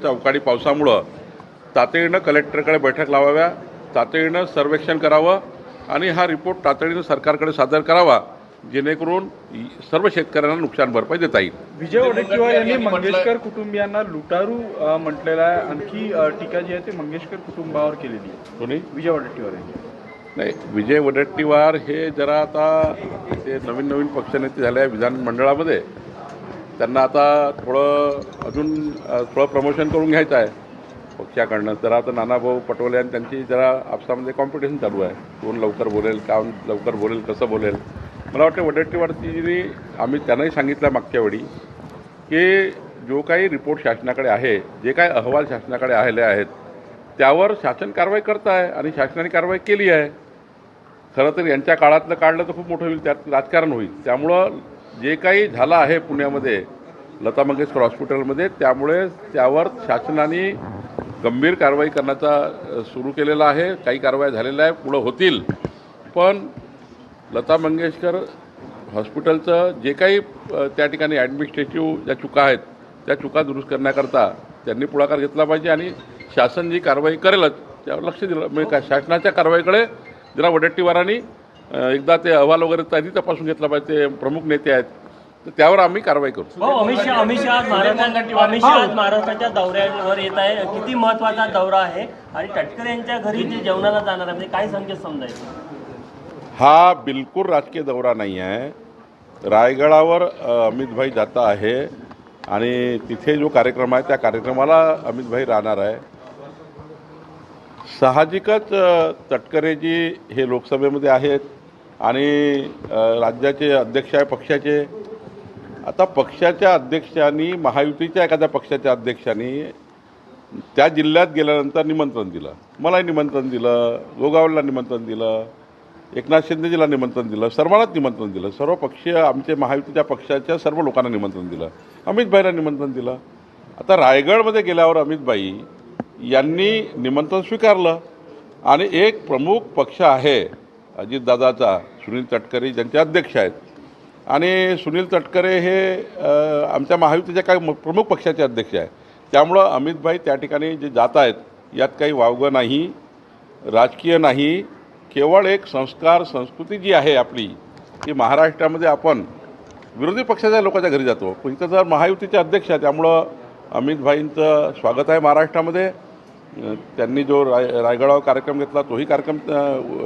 सततच्या अवकाळी पावसामुळं तातडीनं कलेक्टरकडे बैठक लावाव्या, तातडीनं सर्वेक्षण करावं आणि हा रिपोर्ट तातडीनं सरकारकडे सादर करावा, जेणेकरून सर्व शेतकऱ्यांना नुकसान भरपाई देता येईल। विजय वडेट्टीवार यांनी मंगेशकर कुटुंबियांना लुटारू म्हटलेलं आहे। आणखी टीका जी आहे ती मंगेशकर कुटुंबावर केलेली आहे। कोणी? विजय वडेट्टीवार यांनी। नाही, विजय वडेट्टीवार हे जरा आता ते नवीन पक्षनेते झाले आहे विधानमंडळामध्ये, त्यांना आता थोडं प्रमोशन करून घ्यायचं आहे पक्षाकडनं। जरा आता नानाभाऊ पटोले आणि त्यांची जरा आपसामध्ये कॉम्पिटिशन चालू आहे, कोण लवकर बोलेल, काम लवकर बोलेल, कसं बोलेल। मला वाटतं वडेट्टीवारची आम्ही त्यांनाही सांगितलं मागच्या वेळी की जो काही रिपोर्ट शासनाकडे आहे, जे काही अहवाल शासनाकडे आलेले आहेत त्यावर शासन कारवाई करत आहे आणि शासनाने कारवाई केली आहे। खरं तर यांच्या काळातलं काढलं तर खूप मोठं होईल, त्यात राजकारण होईल। त्यामुळं जे काही झालं आहे पुण्यामध्ये लता मंगेशकर हॉस्पिटलमध्ये, त्यामुळे त्यावर शासनाने गंभीर कारवाई करण्याचा सुरू केलेला आहे। काही कारवाई झालेल्या आहे, पुढं होतील। पण लता मंगेशकर हॉस्पिटलचं जे काही त्या ठिकाणी ॲडमिनिस्ट्रेटिव्ह ज्या चुका आहेत त्या चुका दुरुस्त करण्याकरता त्यांनी पुढाकार घेतला पाहिजे आणि शासन जी कारवाई करेलच त्यावर लक्ष दिलं, म्हणजे शासनाच्या कारवाईकडे जरा वडेट्टीवारांनी एकदा ते अहवाल वगैरे आधी तपासून घेतला पाहिजे। ते प्रमुख नेते आहेत, तर त्यावर आम्ही कारवाई करू। अमित शहा महाराष्ट्राच्या दौऱ्यावर येत आहे, किती महत्त्वाचा दौरा आहे आणि तटकरे यांच्या घरी जे जेवणाला जाणार आहे, म्हणजे काय संकेत समजायचं? हा बिलकुल राजकीय दौरा नाही आहे। रायगडावर अमितभाई जाता आहे आणि तिथे जो कार्यक्रम आहे त्या कार्यक्रमाला अमितभाई राहणार आहे। साहजिकच तटकरेजी हे लोकसभेमध्ये आहेत आणि राज्याचे अध्यक्ष आहे पक्षाचे। आता पक्षाच्या अध्यक्षांनी, महायुतीच्या एखाद्या पक्षाच्या अध्यक्षांनी त्या जिल्ह्यात गेल्यानंतर निमंत्रण दिलं, मलाही निमंत्रण दिलं, गोगावला निमंत्रण दिलं, एकनाथ शिंदेजीला निमंत्रण दिलं, सर्वांनाच निमंत्रण दिलं। सर्व पक्षीय आमचे महायुतीच्या पक्षाच्या सर्व लोकांना निमंत्रण दिलं, अमितभाईला निमंत्रण दिलं। आता रायगडमध्ये गेल्यावर अमितभाई यांनी निमंत्रण स्वीकारलं आणि एक प्रमुख पक्ष आहे अजितदादाचा, सुनील तटकरे ज्यांचे अध्यक्ष आहेत, आणि सुनील तटकरे हे आमच्या महायुतीच्या काही प्रमुख पक्षाचे अध्यक्ष आहेत। त्यामुळं अमितभाई त्या ठिकाणी जे जात आहेत यात काही वावगं नाही, राजकीय नाही, केवळ एक संस्कार संस्कृती जी आहे आपली की महाराष्ट्रामध्ये आपण विरोधी पक्षाच्या लोकांच्या घरी जातो, पण इथं जर महायुतीचे अध्यक्ष आहे त्यामुळं अमितभाईंचं स्वागत आहे महाराष्ट्रामध्ये। त्यांनी जो रायगडावर कार्यक्रम घेतला तोही कार्यक्रम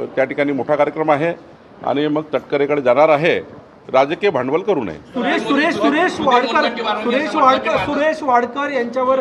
त्या ठिकाणी मोठा कार्यक्रम आहे आणि मग तटकरेकडे जाणार आहे, राजकीय भांडवल करू नये। सुरेश वाडकर यांच्यावर